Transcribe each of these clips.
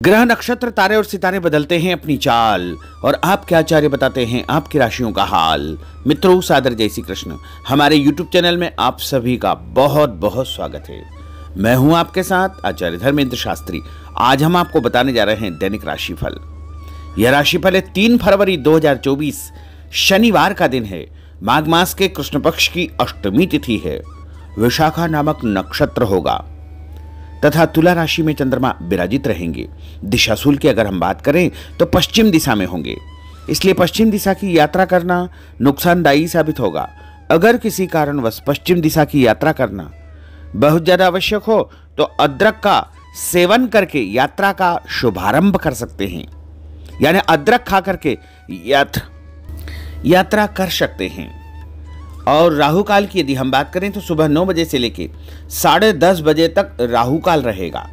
ग्रह नक्षत्र तारे और सितारे बदलते हैं अपनी चाल और आपके आचार्य बताते हैं आपकी राशियों का हाल। मित्रों, सादर जय श्री कृष्ण। हमारे YouTube चैनल में आप सभी का बहुत बहुत स्वागत है। मैं हूं आपके साथ आचार्य धर्मेंद्र शास्त्री। आज हम आपको बताने जा रहे हैं दैनिक राशिफल। यह राशिफल है 3 फरवरी 2024 शनिवार का दिन है। माघ मास के कृष्ण पक्ष की अष्टमी तिथि है। विशाखा नामक नक्षत्र होगा तथा तुला राशि में चंद्रमा विराजित रहेंगे। दिशाशूल की अगर हम बात करें तो पश्चिम दिशा में होंगे, इसलिए पश्चिम दिशा की यात्रा करना नुकसानदायी साबित होगा। अगर किसी कारणवश पश्चिम दिशा की यात्रा करना बहुत ज्यादा आवश्यक हो तो अदरक का सेवन करके यात्रा का शुभारंभ कर सकते हैं, यानी अदरक खा करके यात्रा कर सकते हैं। और राहु काल की यदि हम बात करें तो सुबह 9 बजे से लेकर 10:30 बजे तक राहु काल रहेगा।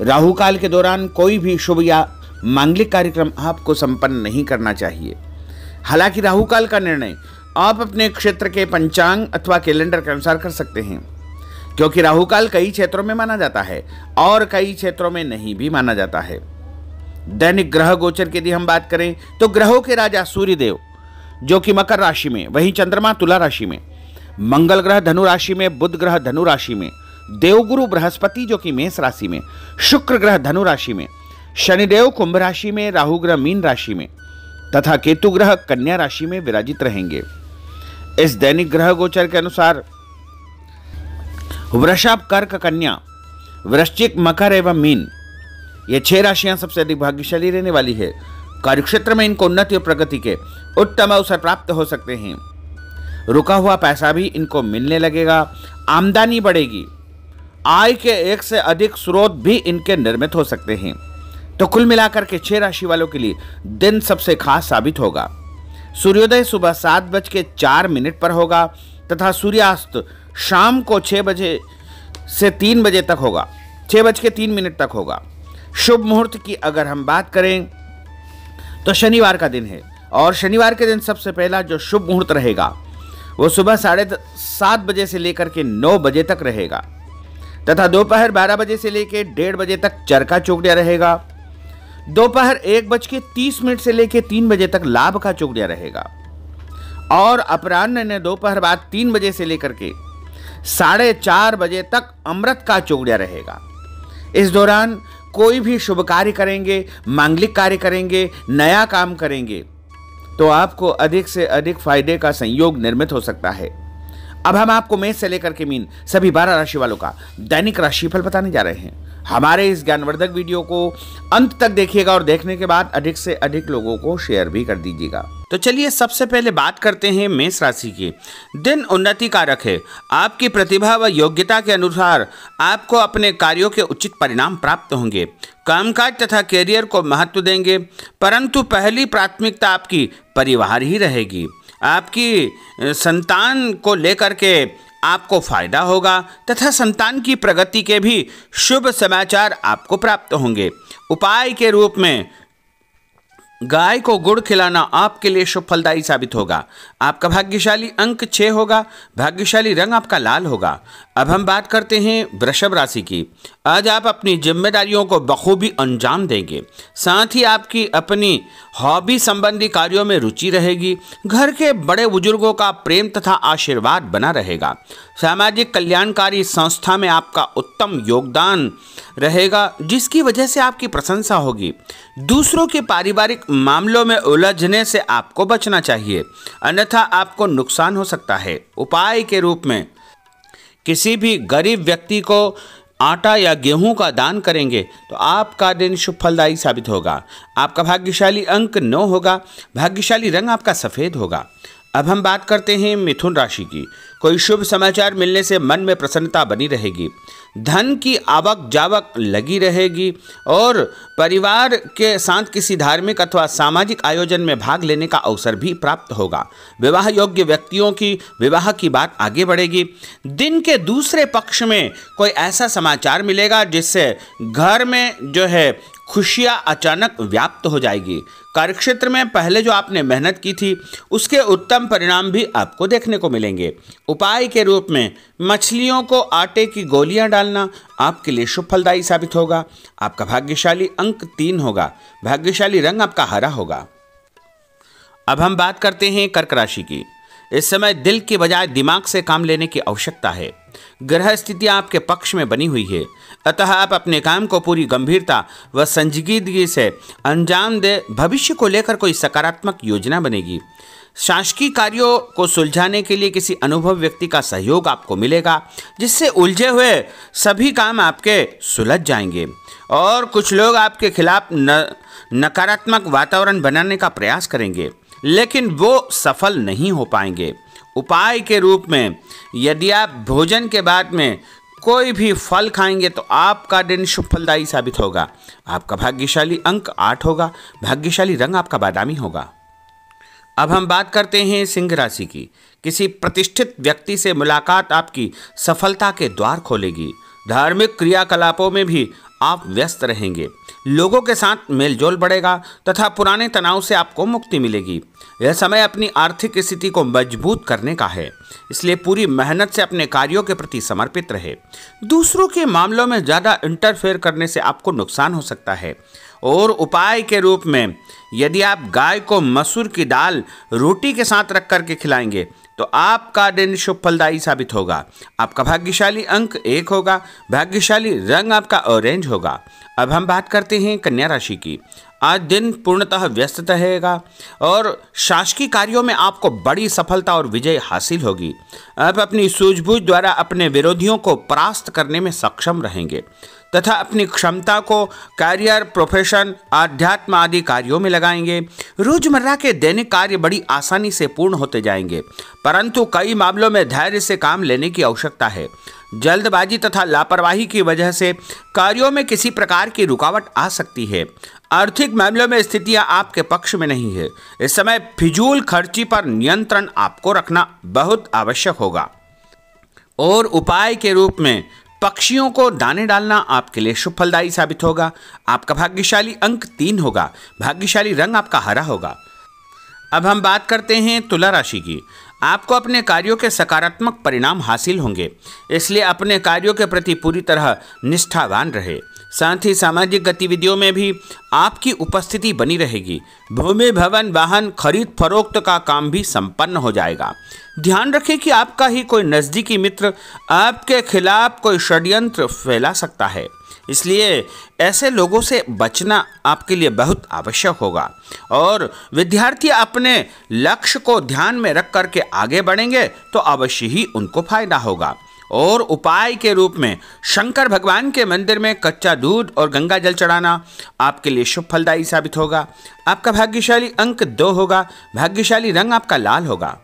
राहु काल के दौरान कोई भी शुभ या मांगलिक कार्यक्रम आपको संपन्न नहीं करना चाहिए। हालांकि राहु काल का निर्णय आप अपने क्षेत्र के पंचांग अथवा कैलेंडर के अनुसार कर सकते हैं, क्योंकि राहु काल कई क्षेत्रों में माना जाता है और कई क्षेत्रों में नहीं भी माना जाता है। दैनिक ग्रह गोचर की यदि हम बात करें तो ग्रहों के राजा सूर्यदेव जो कि मकर राशि में, वहीं चंद्रमा तुला राशि में, मंगल ग्रह धनु राशि में, बुध ग्रह धनु राशि में, देवगुरु बृहस्पति जो कि मेष राशि में, शुक्र ग्रह धनु राशि में, शनिदेव कुंभ राशि में, राहु ग्रह मीन राशि में तथा केतु ग्रह कन्या राशि में विराजित रहेंगे। इस दैनिक ग्रह गोचर के अनुसार वृषभ, कर्क, कन्या, वृश्चिक, मकर एवं मीन ये 6 राशियां सबसे अधिक भाग्यशाली रहने वाली है। कार्यक्षेत्र में इनको उन्नति और प्रगति के उत्तम अवसर प्राप्त हो सकते हैं। रुका हुआ पैसा भी इनको मिलने लगेगा। आमदनी बढ़ेगी। आय के एक से अधिक स्रोत भी इनके निर्मित हो सकते हैं। तो कुल मिलाकर के 6 राशि वालों के लिए दिन सबसे खास साबित होगा। सूर्योदय सुबह 7:04 पर होगा तथा सूर्यास्त शाम को 6 बजे से 3 बजे तक होगा, 6:03 तक होगा। शुभ मुहूर्त की अगर हम बात करें तो शनिवार का दिन है और शनिवार के दिन सबसे पहला जो शुभ मुहूर्त रहेगा वो सुबह 7:30 बजे से लेकर के 9 बजे तक रहेगा तथा दोपहर 12 बजे से लेकर 1:30 बजे तक चरका चौकड़िया रहेगा। दोपहर 1:30 से लेकर 3 बजे तक लाभ का चौकड़िया रहेगा और अपराह्न ने दोपहर बाद 3 बजे से लेकर के 4:30 बजे तक अमृत का चौकड़िया रहेगा। इस दौरान कोई भी शुभ कार्य करेंगे, मांगलिक कार्य करेंगे, नया काम करेंगे तो आपको अधिक से अधिक फायदे का संयोग निर्मित हो सकता है। अब हम आपको मेष से लेकर के मीन सभी 12 राशि वालों का दैनिक राशिफल बताने जा रहे हैं। हमारे इस ज्ञानवर्धक वीडियो को अंत तक देखिएगा और देखने के बाद अधिक से अधिक लोगों को शेयर भी कर दीजिएगा। तो चलिए सबसे पहले बात करते हैं मेष राशि की। दिन उन्नति कारक है। आपकी प्रतिभा व योग्यता के अनुसार आपको अपने कार्यों के उचित परिणाम प्राप्त होंगे। कामकाज तथा कैरियर को महत्व देंगे, परंतु पहली प्राथमिकता आपकी परिवार ही रहेगी। आपकी संतान को लेकर के आपको फायदा होगा तथा संतान की प्रगति के भी शुभ समाचार आपको प्राप्त होंगे। उपाय के रूप में गाय को गुड़ खिलाना आपके लिए शुभ फलदायी साबित होगा। आपका भाग्यशाली अंक 6 होगा। भाग्यशाली रंग आपका लाल होगा। अब हम बात करते हैं वृषभ राशि की। आज आप अपनी जिम्मेदारियों को बखूबी अंजाम देंगे। साथ ही आपकी अपनी हॉबी संबंधी कार्यों में रुचि रहेगी। घर के बड़े बुजुर्गों का प्रेम तथा आशीर्वाद बना रहेगा। सामाजिक कल्याणकारी संस्था में आपका उत्तम योगदान रहेगा, जिसकी वजह से आपकी प्रशंसा होगी। दूसरों के पारिवारिक मामलों में उलझने से आपको बचना चाहिए, अन्यथा आपको नुकसान हो सकता है। उपाय के रूप में किसी भी गरीब व्यक्ति को आटा या गेहूं का दान करेंगे तो आपका दिन शुभ फलदायी साबित होगा। आपका भाग्यशाली अंक 9 होगा। भाग्यशाली रंग आपका सफ़ेद होगा। अब हम बात करते हैं मिथुन राशि की। कोई शुभ समाचार मिलने से मन में प्रसन्नता बनी रहेगी। धन की आवक जावक लगी रहेगी और परिवार के साथ किसी धार्मिक अथवा सामाजिक आयोजन में भाग लेने का अवसर भी प्राप्त होगा। विवाह योग्य व्यक्तियों की विवाह की बात आगे बढ़ेगी। दिन के दूसरे पक्ष में कोई ऐसा समाचार मिलेगा जिससे घर में जो है खुशियां अचानक व्याप्त हो जाएगी। कार्यक्षेत्र में पहले जो आपने मेहनत की थी उसके उत्तम परिणाम भी आपको देखने को मिलेंगे। उपाय के रूप में मछलियों को आटे की गोलियां डालना आपके लिए शुभ फलदायी साबित होगा। आपका भाग्यशाली अंक 3 होगा। भाग्यशाली रंग आपका हरा होगा। अब हम बात करते हैं कर्क राशि की। इस समय दिल की बजाय दिमाग से काम लेने की आवश्यकता है। ग्रह स्थितियां आपके पक्ष में बनी हुई है, अतः आप अपने काम को पूरी गंभीरता व संजीदगी से अंजाम दे। भविष्य को लेकर कोई सकारात्मक योजना बनेगी। शासकीय कार्यों को सुलझाने के लिए किसी अनुभव व्यक्ति का सहयोग आपको मिलेगा, जिससे उलझे हुए सभी काम आपके सुलझ जाएंगे। और कुछ लोग आपके खिलाफ नकारात्मक वातावरण बनाने का प्रयास करेंगे, लेकिन वो सफल नहीं हो पाएंगे। उपाय के रूप में यदि आप भोजन के बाद में कोई भी फल खाएंगे तो आपका दिन शुभ फलदायी साबित होगा। आपका भाग्यशाली अंक 8 होगा। भाग्यशाली रंग आपका बादामी होगा। अब हम बात करते हैं सिंह राशि की। किसी प्रतिष्ठित व्यक्ति से मुलाकात आपकी सफलता के द्वार खोलेगी। धार्मिक क्रियाकलापों में भी आप व्यस्त रहेंगे। लोगों के साथ मेलजोल बढ़ेगा तथा पुराने तनाव से आपको मुक्ति मिलेगी। यह समय अपनी आर्थिक स्थिति को मजबूत करने का है, इसलिए पूरी मेहनत से अपने कार्यों के प्रति समर्पित रहे। दूसरों के मामलों में ज़्यादा इंटरफेयर करने से आपको नुकसान हो सकता है। और उपाय के रूप में यदि आप गाय को मसूर की दाल रोटी के साथ रख करके खिलाएंगे तो आपका दिन शुभ फलदायी साबित होगा। आपका भाग्यशाली अंक 1 होगा। भाग्यशाली रंग आपका ऑरेंज होगा। अब हम बात करते हैं कन्या राशि की। आज दिन पूर्णतः व्यस्त रहेगा और शासकीय कार्यों में आपको बड़ी सफलता और विजय हासिल होगी। आप अपनी सूझबूझ द्वारा अपने विरोधियों को परास्त करने में सक्षम रहेंगे तथा अपनी क्षमता को करियर, प्रोफेशन, आध्यात्म आदि कार्यों में लगाएंगे। रोजमर्रा के दैनिक कार्य बड़ी आसानी से पूर्ण होते जाएंगे, परंतु कई मामलों में धैर्य से काम लेने की आवश्यकता है। जल्दबाजी तथा लापरवाही की वजह से कार्यों में किसी प्रकार की रुकावट आ सकती है। आर्थिक मामलों में स्थितियां आपके पक्ष में नहीं है। इस समय फिजूल खर्ची पर नियंत्रण आपको रखना बहुत आवश्यक होगा। और उपाय के रूप में पक्षियों को दाने डालना आपके लिए शुभ फलदायी साबित होगा। आपका भाग्यशाली अंक 3 होगा। भाग्यशाली रंग आपका हरा होगा। अब हम बात करते हैं तुला राशि की। आपको अपने कार्यों के सकारात्मक परिणाम हासिल होंगे, इसलिए अपने कार्यों के प्रति पूरी तरह निष्ठावान रहे। साथ ही सामाजिक गतिविधियों में भी आपकी उपस्थिति बनी रहेगी। भूमि, भवन, वाहन खरीद फरोख्त का काम भी संपन्न हो जाएगा। ध्यान रखें कि आपका ही कोई नज़दीकी मित्र आपके खिलाफ कोई षड्यंत्र फैला सकता है, इसलिए ऐसे लोगों से बचना आपके लिए बहुत आवश्यक होगा। और विद्यार्थी अपने लक्ष्य को ध्यान में रख करके आगे बढ़ेंगे तो अवश्य ही उनको फायदा होगा। और उपाय के रूप में शंकर भगवान के मंदिर में कच्चा दूध और गंगा जल चढ़ाना आपके लिए शुभ फलदायी साबित होगा। आपका भाग्यशाली अंक 2 होगा। भाग्यशाली रंग आपका लाल होगा।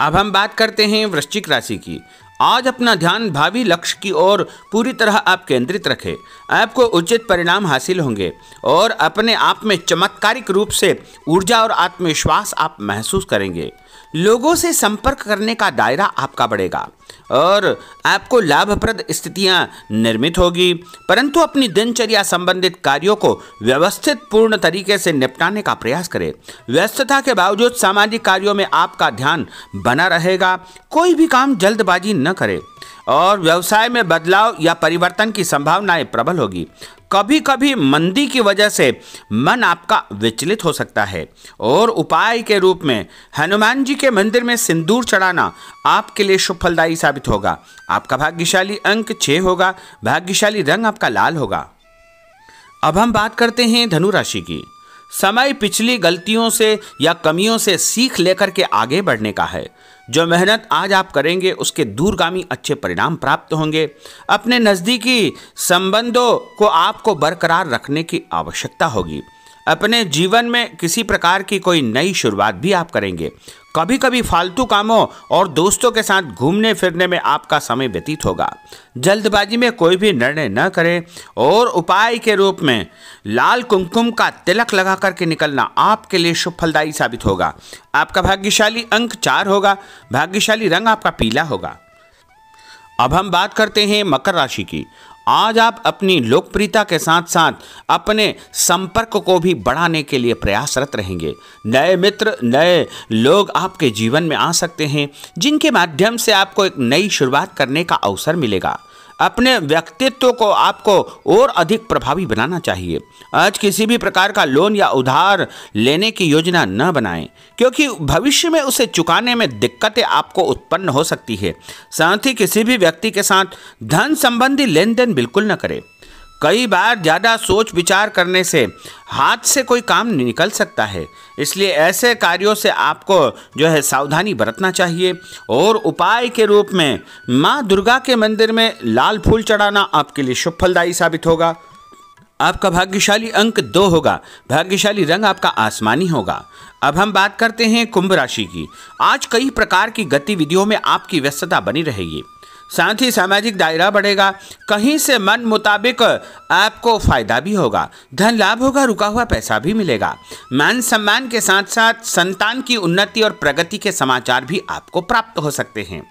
अब हम बात करते हैं वृश्चिक राशि की। आज अपना ध्यान भावी लक्ष्य की ओर पूरी तरह आप केंद्रित रखें। आपको उचित परिणाम हासिल होंगे और अपने आप में चमत्कारिक रूप से ऊर्जा और आत्मविश्वास आप महसूस करेंगे। लोगों से संपर्क करने का दायरा आपका बढ़ेगा और आपको लाभप्रद स्थितियां निर्मित होगी, परंतु अपनी दिनचर्या संबंधित कार्यों को व्यवस्थित पूर्ण तरीके से निपटाने का प्रयास करें। व्यस्तता के बावजूद सामाजिक कार्यों में आपका ध्यान बना रहेगा। कोई भी काम जल्दबाजी न करें और व्यवसाय में बदलाव या परिवर्तन की संभावनाएं प्रबल होगी। कभी कभी मंदी की वजह से मन आपका विचलित हो सकता है। और उपाय के रूप में हनुमान जी के मंदिर में सिंदूर चढ़ाना आपके लिए शुभ फलदायी साबित होगा। आपका भाग्यशाली अंक 6 होगा। भाग्यशाली रंग आपका लाल होगा। अब हम बात करते हैं धनु राशि की। समय पिछली गलतियों से या कमियों से सीख लेकर के आगे बढ़ने का है। जो मेहनत आज आप करेंगे उसके दूरगामी अच्छे परिणाम प्राप्त होंगे। अपने नज़दीकी संबंधों को आपको बरकरार रखने की आवश्यकता होगी। अपने जीवन में किसी प्रकार की कोई नई शुरुआत भी आप करेंगे। कभी कभी फालतू कामों और दोस्तों के साथ घूमने फिरने में आपका समय व्यतीत होगा। जल्दबाजी में कोई भी निर्णय न करें। और उपाय के रूप में लाल कुमकुम का तिलक लगा करके निकलना आपके लिए शुभ फलदायी साबित होगा। आपका भाग्यशाली अंक 4 होगा। भाग्यशाली रंग आपका पीला होगा। अब हम बात करते हैं मकर राशि की। आज आप अपनी लोकप्रियता के साथ साथ अपने संपर्क को भी बढ़ाने के लिए प्रयासरत रहेंगे। नए मित्र, नए लोग आपके जीवन में आ सकते हैं, जिनके माध्यम से आपको एक नई शुरुआत करने का अवसर मिलेगा। अपने व्यक्तित्व को आपको और अधिक प्रभावी बनाना चाहिए। आज किसी भी प्रकार का लोन या उधार लेने की योजना न बनाएं, क्योंकि भविष्य में उसे चुकाने में दिक्कतें आपको उत्पन्न हो सकती है। साथ ही किसी भी व्यक्ति के साथ धन संबंधी लेन देन बिल्कुल न करें। कई बार ज़्यादा सोच विचार करने से हाथ से कोई काम निकल सकता है, इसलिए ऐसे कार्यों से आपको जो है सावधानी बरतना चाहिए। और उपाय के रूप में माँ दुर्गा के मंदिर में लाल फूल चढ़ाना आपके लिए शुभ फलदायी साबित होगा। आपका भाग्यशाली अंक 2 होगा। भाग्यशाली रंग आपका आसमानी होगा। अब हम बात करते हैं कुंभ राशि की। आज कई प्रकार की गतिविधियों में आपकी व्यस्तता बनी रहेगी, साथ ही सामाजिक दायरा बढ़ेगा। कहीं से मन मुताबिक आपको फायदा भी होगा, धन लाभ होगा, रुका हुआ पैसा भी मिलेगा। मान सम्मान के साथ साथ संतान की उन्नति और प्रगति के समाचार भी आपको प्राप्त हो सकते हैं।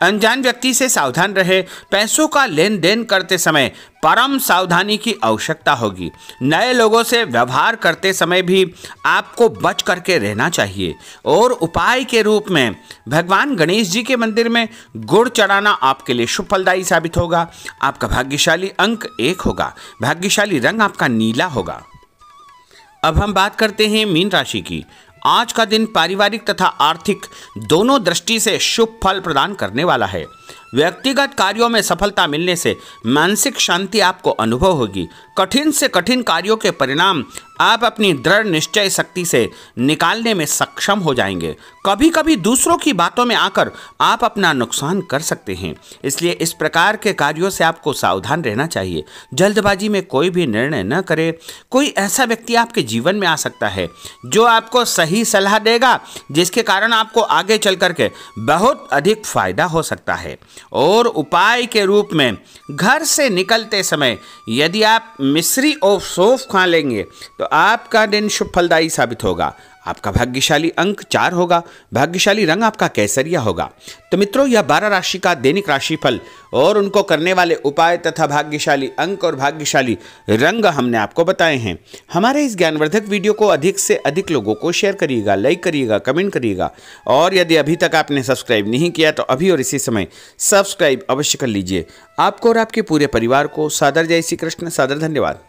अनजान व्यक्ति से सावधान रहे। पैसों का लेन देन करते समय परम सावधानी की आवश्यकता होगी। नए लोगों से व्यवहार करते समय भी आपको बच करके रहना चाहिए। और उपाय के रूप में भगवान गणेश जी के मंदिर में गुड़ चढ़ाना आपके लिए शुभ फलदायी साबित होगा। आपका भाग्यशाली अंक 1 होगा। भाग्यशाली रंग आपका नीला होगा। अब हम बात करते हैं मीन राशि की। आज का दिन पारिवारिक तथा आर्थिक दोनों दृष्टि से शुभ फल प्रदान करने वाला है। व्यक्तिगत कार्यों में सफलता मिलने से मानसिक शांति आपको अनुभव होगी। कठिन से कठिन कार्यों के परिणाम आप अपनी दृढ़ निश्चय शक्ति से निकालने में सक्षम हो जाएंगे। कभी कभी दूसरों की बातों में आकर आप अपना नुकसान कर सकते हैं, इसलिए इस प्रकार के कार्यों से आपको सावधान रहना चाहिए। जल्दबाजी में कोई भी निर्णय न करें। कोई ऐसा व्यक्ति आपके जीवन में आ सकता है जो आपको सही सलाह देगा, जिसके कारण आपको आगे चल करके बहुत अधिक फायदा हो सकता है। और उपाय के रूप में घर से निकलते समय यदि आप मिश्री और सौंफ खा लेंगे तो आपका दिन शुभ फलदायी साबित होगा। आपका भाग्यशाली अंक 4 होगा। भाग्यशाली रंग आपका केसरिया होगा। तो मित्रों, यह 12 राशि का दैनिक राशिफल और उनको करने वाले उपाय तथा भाग्यशाली अंक और भाग्यशाली रंग हमने आपको बताए हैं। हमारे इस ज्ञानवर्धक वीडियो को अधिक से अधिक लोगों को शेयर करिएगा, लाइक करिएगा, कमेंट करिएगा। और यदि अभी तक आपने सब्सक्राइब नहीं किया तो अभी और इसी समय सब्सक्राइब अवश्य कर लीजिए। आपको और आपके पूरे परिवार को सादर जय श्री कृष्ण, सादर धन्यवाद।